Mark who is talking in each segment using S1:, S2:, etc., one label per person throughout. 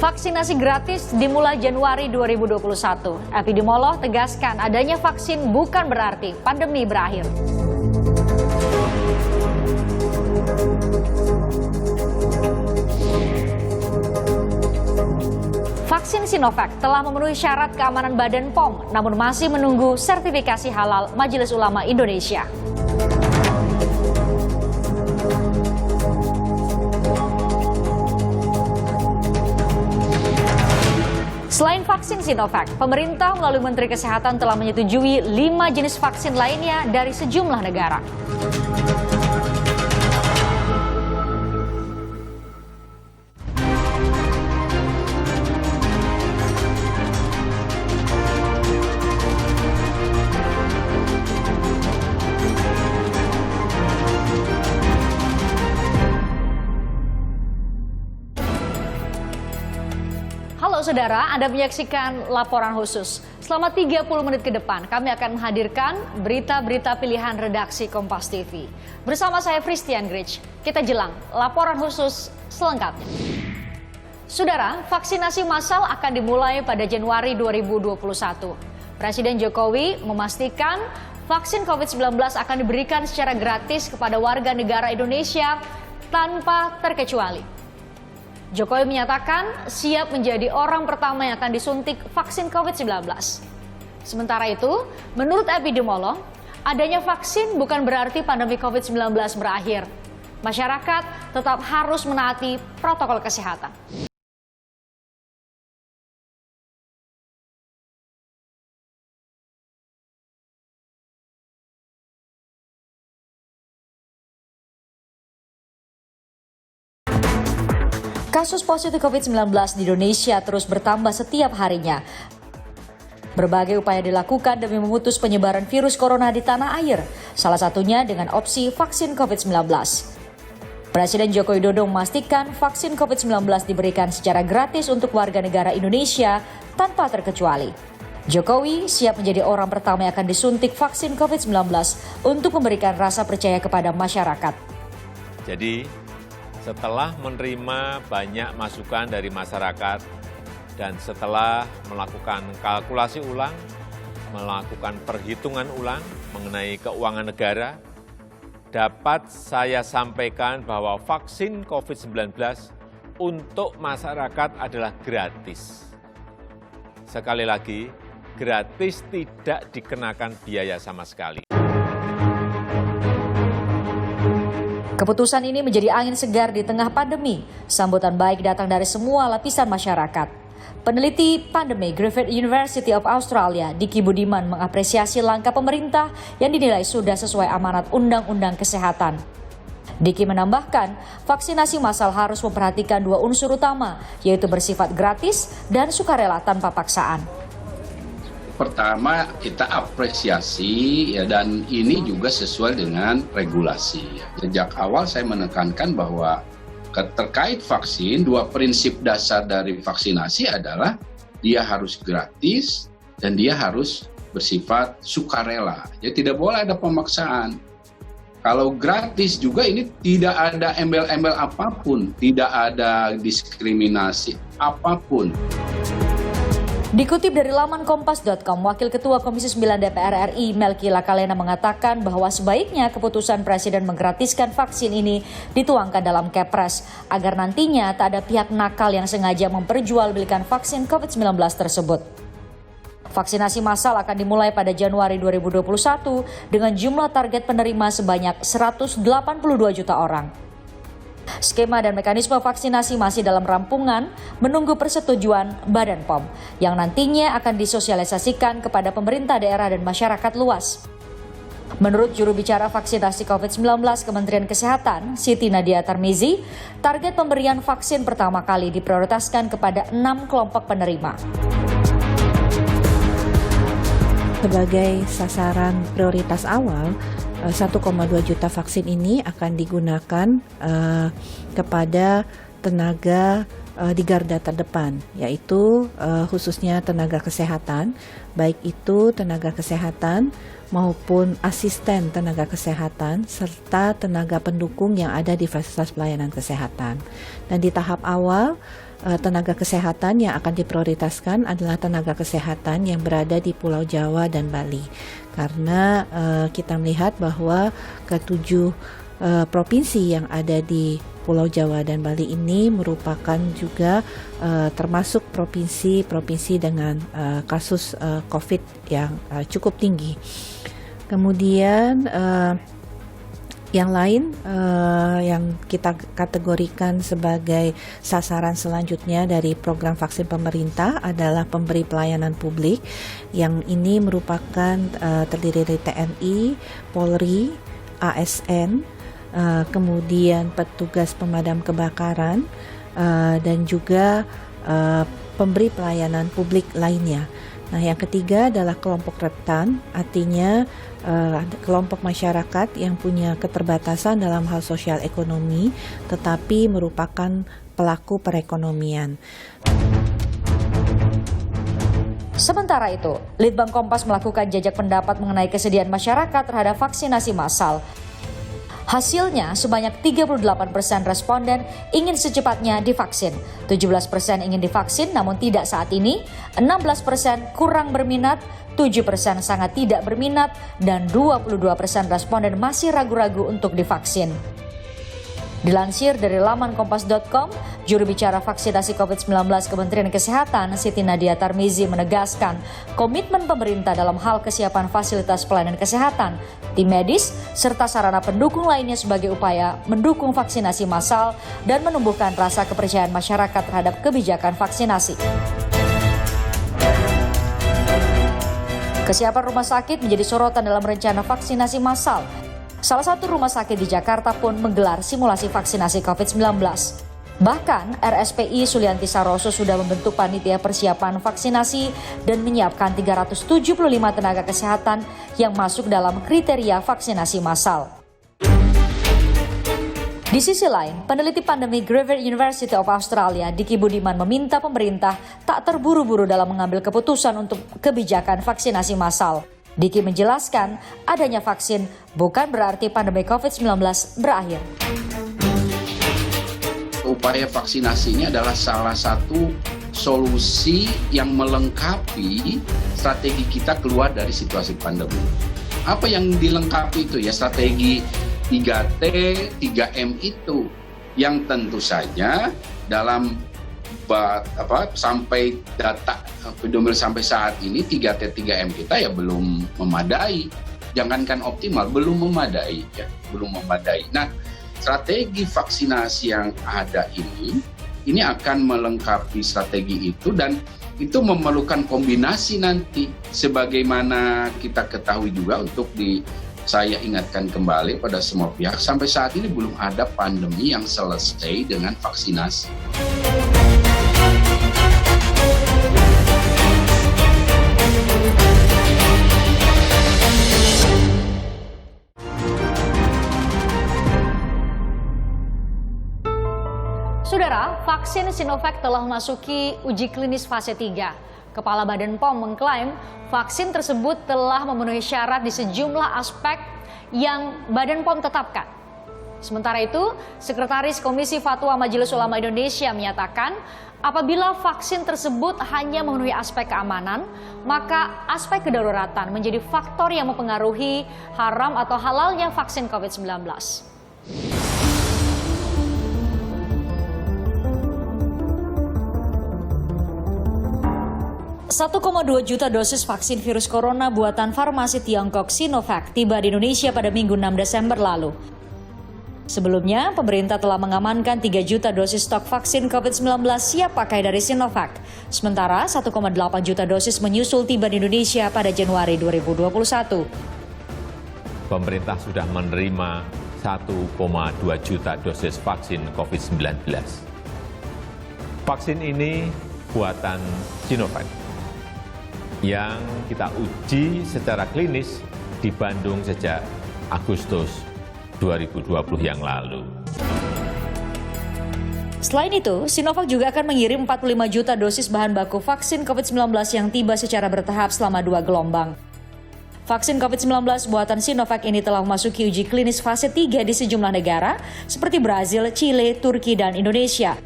S1: Vaksinasi gratis dimulai Januari 2021. Epidemiolog tegaskan adanya vaksin bukan berarti pandemi berakhir. Vaksin Sinovac telah memenuhi syarat keamanan Badan POM, namun masih menunggu sertifikasi halal Majelis Ulama Indonesia. Selain vaksin Sinovac, pemerintah melalui Menteri Kesehatan telah menyetujui 5 jenis vaksin lainnya dari sejumlah negara. Halo saudara, Anda menyaksikan laporan khusus. Selama 30 menit ke depan, kami akan menghadirkan berita-berita pilihan redaksi Kompas TV. Bersama saya Fristian Grich, kita jelang laporan khusus selengkapnya. Saudara, vaksinasi massal akan dimulai pada Januari 2021. Presiden Jokowi memastikan vaksin COVID-19 akan diberikan secara gratis kepada warga negara Indonesia tanpa terkecuali. Jokowi menyatakan siap menjadi orang pertama yang akan disuntik vaksin COVID-19. Sementara itu, menurut epidemiolog, adanya vaksin bukan berarti pandemi COVID-19 berakhir. Masyarakat tetap harus menaati protokol kesehatan. Kasus positif COVID-19 di Indonesia terus bertambah setiap harinya. Berbagai upaya dilakukan demi memutus penyebaran virus corona di tanah air, salah satunya dengan opsi vaksin COVID-19. Presiden Joko Widodo memastikan vaksin COVID-19 diberikan secara gratis untuk warga negara Indonesia tanpa terkecuali. Jokowi siap menjadi orang pertama yang akan disuntik vaksin COVID-19 untuk memberikan rasa percaya kepada masyarakat.
S2: Jadi, setelah menerima banyak masukan dari masyarakat dan setelah melakukan kalkulasi ulang, melakukan perhitungan ulang mengenai keuangan negara, dapat saya sampaikan bahwa vaksin COVID-19 untuk masyarakat adalah gratis. Sekali lagi, gratis, tidak dikenakan biaya sama sekali.
S1: Keputusan ini menjadi angin segar di tengah pandemi. Sambutan baik datang dari semua lapisan masyarakat. Peneliti pandemi Griffith University of Australia, Diki Budiman, mengapresiasi langkah pemerintah yang dinilai sudah sesuai amanat Undang-Undang Kesehatan. Diki menambahkan, vaksinasi massal harus memperhatikan 2 unsur utama, yaitu bersifat gratis dan sukarela tanpa paksaan.
S3: Pertama, kita apresiasi ya, dan ini juga sesuai dengan regulasi. Sejak awal saya menekankan bahwa terkait vaksin, 2 prinsip dasar dari vaksinasi adalah dia harus gratis dan dia harus bersifat sukarela. Jadi tidak boleh ada pemaksaan. Kalau gratis juga ini tidak ada embel-embel apapun, tidak ada diskriminasi apapun.
S1: Dikutip dari laman kompas.com, Wakil Ketua Komisi 9 DPR RI Melki Lakalena mengatakan bahwa sebaiknya keputusan Presiden menggratiskan vaksin ini dituangkan dalam Kepres agar nantinya tak ada pihak nakal yang sengaja memperjualbelikan vaksin COVID-19 tersebut. Vaksinasi massal akan dimulai pada Januari 2021 dengan jumlah target penerima sebanyak 182 juta orang. Skema dan mekanisme vaksinasi masih dalam rampungan menunggu persetujuan Badan POM yang nantinya akan disosialisasikan kepada pemerintah daerah dan masyarakat luas. Menurut juru bicara vaksinasi COVID-19 Kementerian Kesehatan, Siti Nadia Tarmizi, target pemberian vaksin pertama kali diprioritaskan kepada 6 kelompok penerima.
S4: Sebagai sasaran prioritas awal, 1,2 juta vaksin ini akan digunakan kepada tenaga di garda terdepan, yaitu khususnya tenaga kesehatan, baik itu tenaga kesehatan maupun asisten tenaga kesehatan serta tenaga pendukung yang ada di fasilitas pelayanan kesehatan. Dan di tahap awal tenaga kesehatan yang akan diprioritaskan adalah tenaga kesehatan yang berada di Pulau Jawa dan Bali. Karena kita melihat bahwa ketujuh provinsi yang ada di Pulau Jawa dan Bali ini merupakan juga termasuk provinsi dengan kasus COVID yang cukup tinggi. Kemudian yang lain yang kita kategorikan sebagai sasaran selanjutnya dari program vaksin pemerintah adalah pemberi pelayanan publik, yang ini merupakan terdiri dari TNI, Polri, ASN, kemudian petugas pemadam kebakaran, dan juga pemberi pelayanan publik lainnya. Nah, yang ketiga adalah kelompok rentan, artinya kelompok masyarakat yang punya keterbatasan dalam hal sosial ekonomi, tetapi merupakan pelaku perekonomian.
S1: Sementara itu, Litbang Kompas melakukan jajak pendapat mengenai kesediaan masyarakat terhadap vaksinasi massal. Hasilnya, sebanyak 38% responden ingin secepatnya divaksin, 17% ingin divaksin namun tidak saat ini, 16% kurang berminat, 7% sangat tidak berminat, dan 22% responden masih ragu-ragu untuk divaksin. Dilansir dari laman kompas.com, juru bicara vaksinasi COVID-19 Kementerian Kesehatan Siti Nadia Tarmizi menegaskan komitmen pemerintah dalam hal kesiapan fasilitas pelayanan kesehatan, tim medis, serta sarana pendukung lainnya sebagai upaya mendukung vaksinasi massal dan menumbuhkan rasa kepercayaan masyarakat terhadap kebijakan vaksinasi. Kesiapan rumah sakit menjadi sorotan dalam rencana vaksinasi massal. Salah satu rumah sakit di Jakarta pun menggelar simulasi vaksinasi COVID-19. Bahkan, RSPI Sulianti Saroso sudah membentuk panitia persiapan vaksinasi dan menyiapkan 375 tenaga kesehatan yang masuk dalam kriteria vaksinasi massal. Di sisi lain, peneliti pandemi Griffith University of Australia, Diki Budiman, meminta pemerintah tak terburu-buru dalam mengambil keputusan untuk kebijakan vaksinasi massal. Diki menjelaskan, adanya vaksin bukan berarti pandemi COVID-19 berakhir.
S3: Upaya vaksinasi ini adalah salah satu solusi yang melengkapi strategi kita keluar dari situasi pandemi. Apa yang dilengkapi itu ya, strategi 3T, 3M itu yang tentu saja dalam sampai data epidemiologi sampai saat ini 3T 3M kita ya belum memadai. Jangankan optimal, belum memadai ya, belum memadai. Nah, strategi vaksinasi yang ada ini akan melengkapi strategi itu, dan itu memerlukan kombinasi nanti sebagaimana kita ketahui juga. Saya ingatkan kembali pada semua pihak, sampai saat ini belum ada pandemi yang selesai dengan vaksinasi.
S1: Saudara, vaksin Sinovac telah memasuki uji klinis fase 3. Kepala Badan POM mengklaim vaksin tersebut telah memenuhi syarat di sejumlah aspek yang Badan POM tetapkan. Sementara itu, Sekretaris Komisi Fatwa Majelis Ulama Indonesia menyatakan apabila vaksin tersebut hanya memenuhi aspek keamanan, maka aspek kedaruratan menjadi faktor yang mempengaruhi haram atau halalnya vaksin COVID-19. 1,2 juta dosis vaksin virus corona buatan farmasi Tiongkok Sinovac tiba di Indonesia pada Minggu 6 Desember lalu. Sebelumnya, pemerintah telah mengamankan 3 juta dosis stok vaksin COVID-19 siap pakai dari Sinovac. Sementara 1,8 juta dosis menyusul tiba di Indonesia pada Januari 2021.
S2: Pemerintah sudah menerima 1,2 juta dosis vaksin COVID-19. Vaksin ini buatan Sinovac yang kita uji secara klinis di Bandung sejak Agustus 2020 yang lalu.
S1: Selain itu, Sinovac juga akan mengirim 45 juta dosis bahan baku vaksin COVID-19 yang tiba secara bertahap selama 2 gelombang. Vaksin COVID-19 buatan Sinovac ini telah memasuki uji klinis fase 3 di sejumlah negara seperti Brazil, Chile, Turki, dan Indonesia.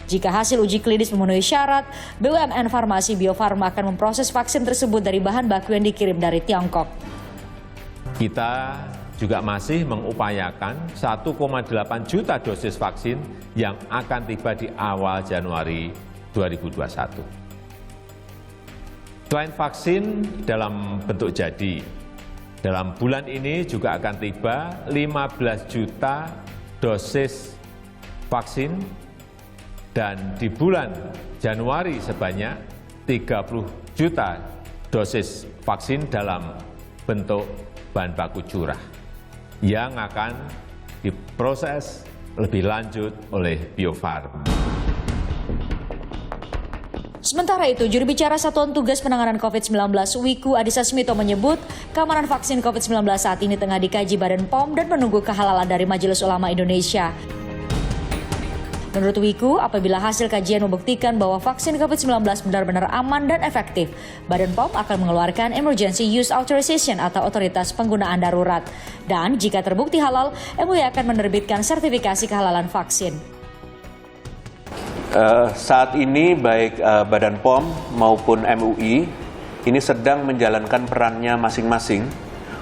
S1: Jika hasil uji klinis memenuhi syarat, BUMN Farmasi Bio Farma akan memproses vaksin tersebut dari bahan baku yang dikirim dari Tiongkok.
S2: Kita juga masih mengupayakan 1,8 juta dosis vaksin yang akan tiba di awal Januari 2021. Selain vaksin dalam bentuk jadi, dalam bulan ini juga akan tiba 15 juta dosis vaksin dan di bulan Januari sebanyak 30 juta dosis vaksin dalam bentuk bahan baku curah yang akan diproses lebih lanjut oleh Bio Farma.
S1: Sementara itu, juru bicara Satuan Tugas Penanganan COVID-19 Wiku Adhisa Smito menyebut keamanan vaksin COVID-19 saat ini tengah dikaji Badan POM dan menunggu kehalalan dari Majelis Ulama Indonesia. Menurut Wiku, apabila hasil kajian membuktikan bahwa vaksin COVID-19 benar-benar aman dan efektif, Badan POM akan mengeluarkan Emergency Use Authorization atau otoritas penggunaan darurat. Dan jika terbukti halal, MUI akan menerbitkan sertifikasi kehalalan vaksin.
S5: Saat ini baik Badan POM maupun MUI ini sedang menjalankan perannya masing-masing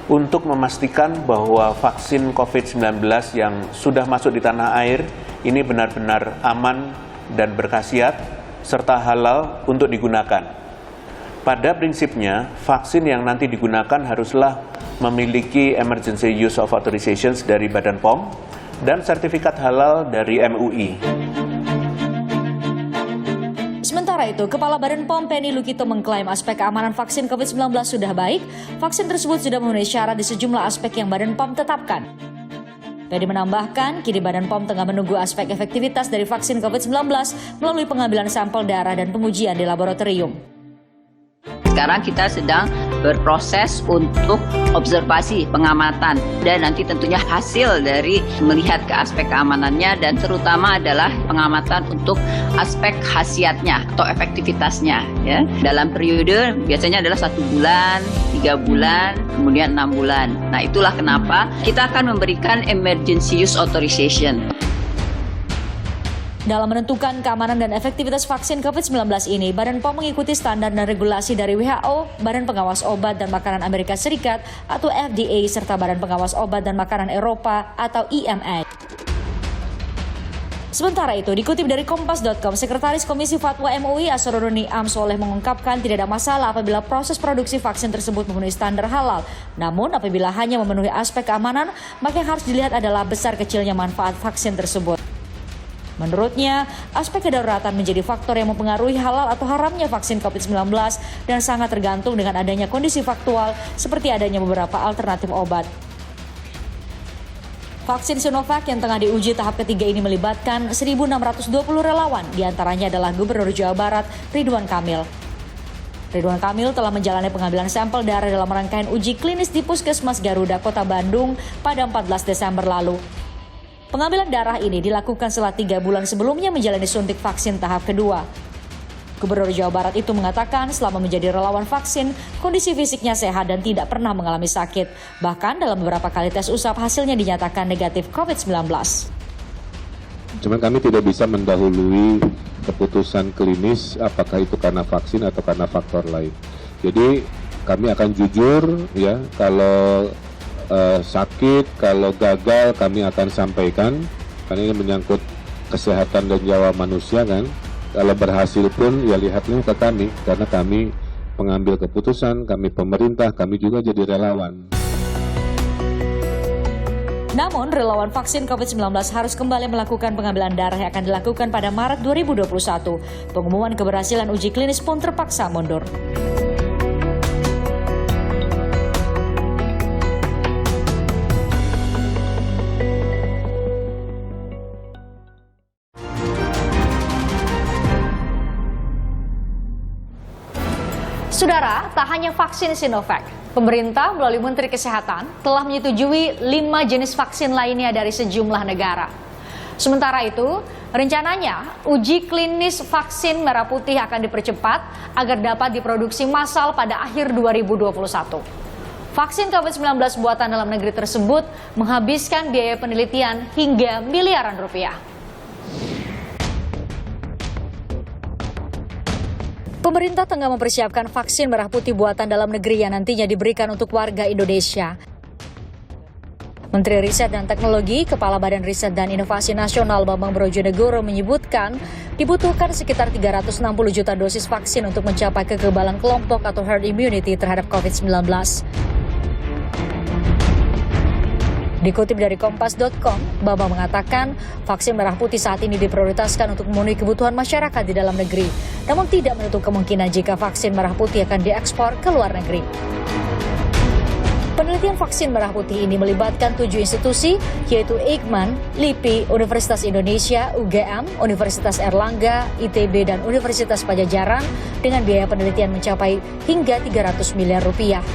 S5: untuk memastikan bahwa vaksin COVID-19 yang sudah masuk di tanah air ini benar-benar aman dan berkhasiat serta halal untuk digunakan. Pada prinsipnya, vaksin yang nanti digunakan haruslah memiliki Emergency Use of Authorizations dari Badan POM dan sertifikat halal dari MUI.
S1: Sementara itu, Kepala Badan POM Penny Lukito mengklaim aspek keamanan vaksin COVID-19 sudah baik. Vaksin tersebut sudah memenuhi syarat di sejumlah aspek yang Badan POM tetapkan. Penny menambahkan, kini Badan POM tengah menunggu aspek efektivitas dari vaksin COVID-19 melalui pengambilan sampel darah dan pengujian di laboratorium.
S6: Sekarang kita sedang berproses untuk observasi, pengamatan, dan nanti tentunya hasil dari melihat ke aspek keamanannya dan terutama adalah pengamatan untuk aspek khasiatnya atau efektivitasnya. Ya. Dalam periode biasanya adalah 1 bulan, 3 bulan, kemudian 6 bulan. Nah itulah kenapa kita akan memberikan Emergency Use Authorization.
S1: Dalam menentukan keamanan dan efektivitas vaksin COVID-19 ini, Badan POM mengikuti standar dan regulasi dari WHO, Badan Pengawas Obat dan Makanan Amerika Serikat atau FDA, serta Badan Pengawas Obat dan Makanan Eropa atau EMA. Sementara itu, dikutip dari Kompas.com, Sekretaris Komisi Fatwa MUI Asroruni Amsoleh mengungkapkan tidak ada masalah apabila proses produksi vaksin tersebut memenuhi standar halal. Namun, apabila hanya memenuhi aspek keamanan, maka yang harus dilihat adalah besar kecilnya manfaat vaksin tersebut. Menurutnya, aspek kedaruratan menjadi faktor yang mempengaruhi halal atau haramnya vaksin COVID-19 dan sangat tergantung dengan adanya kondisi faktual seperti adanya beberapa alternatif obat. Vaksin Sinovac yang tengah diuji tahap ketiga ini melibatkan 1.620 relawan, diantaranya adalah Gubernur Jawa Barat Ridwan Kamil. Ridwan Kamil telah menjalani pengambilan sampel darah dalam rangkaian uji klinis di Puskesmas Garuda, Kota Bandung pada 14 Desember lalu. Pengambilan darah ini dilakukan setelah 3 bulan sebelumnya menjalani suntik vaksin tahap kedua. Gubernur Jawa Barat itu mengatakan selama menjadi relawan vaksin, kondisi fisiknya sehat dan tidak pernah mengalami sakit. Bahkan dalam beberapa kali tes usap hasilnya dinyatakan negatif COVID-19.
S7: Cuman kami tidak bisa mendahului keputusan klinis apakah itu karena vaksin atau karena faktor lain. Jadi kami akan jujur ya, kalau sakit, kalau gagal kami akan sampaikan, karena ini menyangkut kesehatan dan nyawa manusia kan. Kalau berhasil pun ya lihatlah ke kami, karena kami pengambil keputusan, kami pemerintah, kami juga jadi relawan.
S1: Namun, relawan vaksin COVID-19 harus kembali melakukan pengambilan darah yang akan dilakukan pada Maret 2021. Pengumuman keberhasilan uji klinis pun terpaksa mundur. Saudara, tak hanya vaksin Sinovac, pemerintah melalui Menteri Kesehatan telah menyetujui 5 jenis vaksin lainnya dari sejumlah negara. Sementara itu, rencananya uji klinis vaksin merah putih akan dipercepat agar dapat diproduksi massal pada akhir 2021. Vaksin COVID-19 buatan dalam negeri tersebut menghabiskan biaya penelitian hingga miliaran rupiah. Pemerintah tengah mempersiapkan vaksin merah putih buatan dalam negeri yang nantinya diberikan untuk warga Indonesia. Menteri Riset dan Teknologi, Kepala Badan Riset dan Inovasi Nasional Bambang Brojonegoro menyebutkan dibutuhkan sekitar 360 juta dosis vaksin untuk mencapai kekebalan kelompok atau herd immunity terhadap COVID-19. Dikutip dari Kompas.com, Bambang mengatakan vaksin merah putih saat ini diprioritaskan untuk memenuhi kebutuhan masyarakat di dalam negeri, namun tidak menutup kemungkinan jika vaksin merah putih akan diekspor ke luar negeri. Penelitian vaksin merah putih ini melibatkan 7 institusi, yaitu Eijkman, LIPI, Universitas Indonesia, UGM, Universitas Erlangga, ITB, dan Universitas Pajajaran dengan biaya penelitian mencapai hingga 300 miliar rupiah.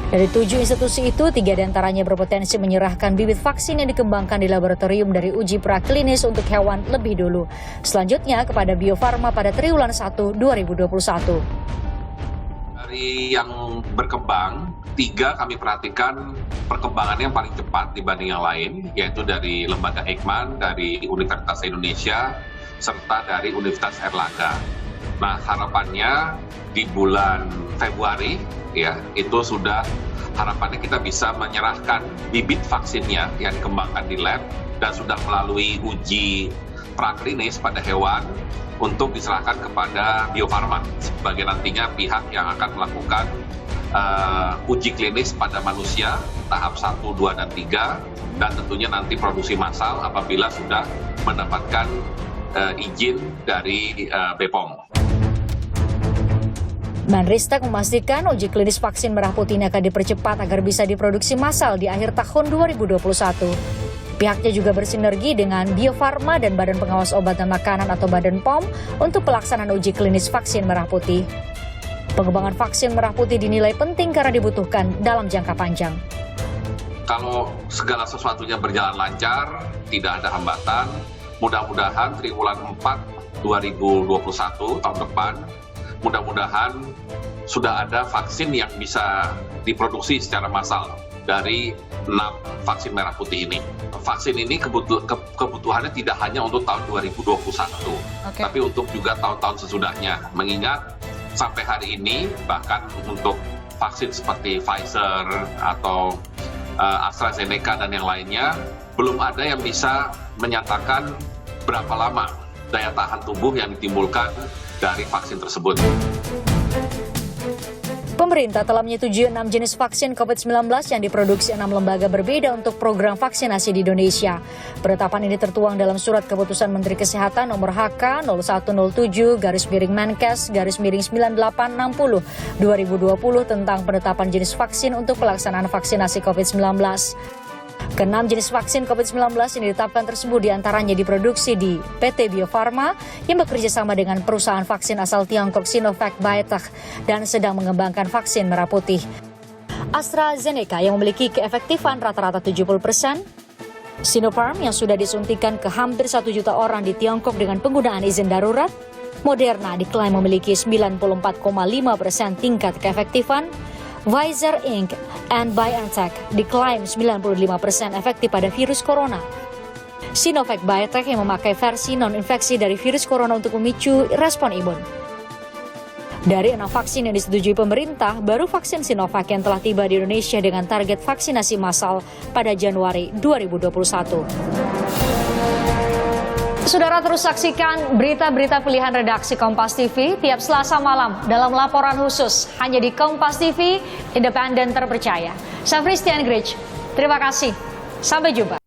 S1: Dari 7 institusi itu, 3 diantaranya berpotensi menyerahkan bibit vaksin yang dikembangkan di laboratorium dari uji praklinis untuk hewan lebih dulu. Selanjutnya kepada Bio Farma pada triwulan 1 2021.
S8: Dari yang berkembang, 3 kami perhatikan perkembangannya yang paling cepat dibanding yang lain, yaitu dari Lembaga Eijkman, dari Universitas Indonesia, serta dari Universitas Erlangga. Nah, harapannya di bulan Februari, ya, itu sudah harapannya kita bisa menyerahkan bibit vaksinnya yang dikembangkan di lab dan sudah melalui uji praklinis pada hewan untuk diserahkan kepada Bio Farma sebagai nantinya pihak yang akan melakukan uji klinis pada manusia tahap 1, 2, dan 3 dan tentunya nanti produksi massal apabila sudah mendapatkan izin dari BPOM.
S1: Menristek memastikan uji klinis vaksin merah putih ini akan dipercepat agar bisa diproduksi massal di akhir tahun 2021. Pihaknya juga bersinergi dengan Bio Farma dan Badan Pengawas Obat dan Makanan atau Badan POM untuk pelaksanaan uji klinis vaksin merah putih. Pengembangan vaksin merah putih dinilai penting karena dibutuhkan dalam jangka panjang.
S8: Kalau segala sesuatunya berjalan lancar, tidak ada hambatan, mudah-mudahan triwulan 4 2021 tahun depan, mudah-mudahan sudah ada vaksin yang bisa diproduksi secara massal dari 6 vaksin merah putih ini. Vaksin ini kebutuhannya tidak hanya untuk tahun 2021, tapi untuk juga tahun-tahun sesudahnya. Mengingat sampai hari ini, bahkan untuk vaksin seperti Pfizer atau AstraZeneca dan yang lainnya, belum ada yang bisa menyatakan berapa lama daya tahan tubuh yang ditimbulkan dari vaksin tersebut.
S1: Pemerintah telah menyetujui 6 jenis vaksin COVID-19 yang diproduksi 6 lembaga berbeda untuk program vaksinasi di Indonesia. Penetapan ini tertuang dalam Surat Keputusan Menteri Kesehatan nomor HK 0107-Menkes-9860 2020 tentang penetapan jenis vaksin untuk pelaksanaan vaksinasi COVID-19. Ke-6 jenis vaksin COVID-19 yang ditetapkan tersebut diantaranya diproduksi di PT Bio Farma yang bekerja sama dengan perusahaan vaksin asal Tiongkok Sinovac Biotech dan sedang mengembangkan vaksin merah putih. AstraZeneca yang memiliki keefektifan rata-rata 70%, Sinopharm yang sudah disuntikan ke hampir 1 juta orang di Tiongkok dengan penggunaan izin darurat, Moderna diklaim memiliki 94,5% tingkat keefektifan, Pfizer Inc. and BioNTech diklaim 95% efektif pada virus corona. Sinovac Biotech yang memakai versi non-infeksi dari virus corona untuk memicu respon imun. Dari 6 vaksin yang disetujui pemerintah, baru vaksin Sinovac yang telah tiba di Indonesia dengan target vaksinasi massal pada Januari 2021. Saudara terus saksikan berita-berita pilihan redaksi Kompas TV tiap Selasa malam dalam laporan khusus hanya di Kompas TV, independen terpercaya. Saya Christian Grich, terima kasih. Sampai jumpa.